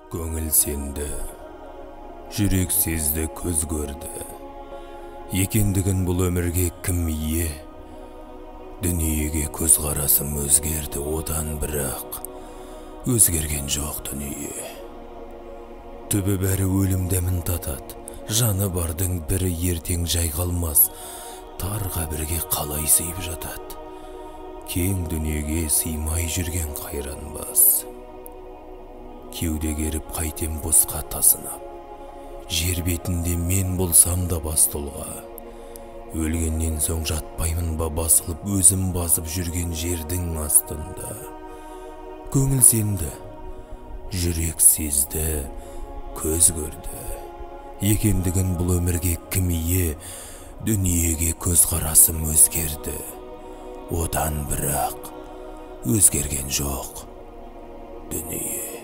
Көңіл сенді, жүрек сезді, көз көрді. Екендігін бұл өмірге кім ие? Дүниеге көз қарасым өзгерді, одан бірақ өзгерген жоқ дүние. Түбі бәрі өлім дәмін татады, жаны бардың бірі ертең жай қалмас, тар қабірге қалай сыйып жатады. Кең дүниеге сыймай жүрген қайран бас. Кеуде керіп қайтем босқа тасынап, жер бетінде мен болсам да бас толға. Өлгеннен соң жатпаймын ба басылып, өзім басып жүрген жердің астында. Көңіл сенді, жүрек сезді, көз көрді. Екендігін бұл өмірге кім ие? Дүниеге көз қарасым өзгерді, одан бірақ өзгерген жоқ дүние.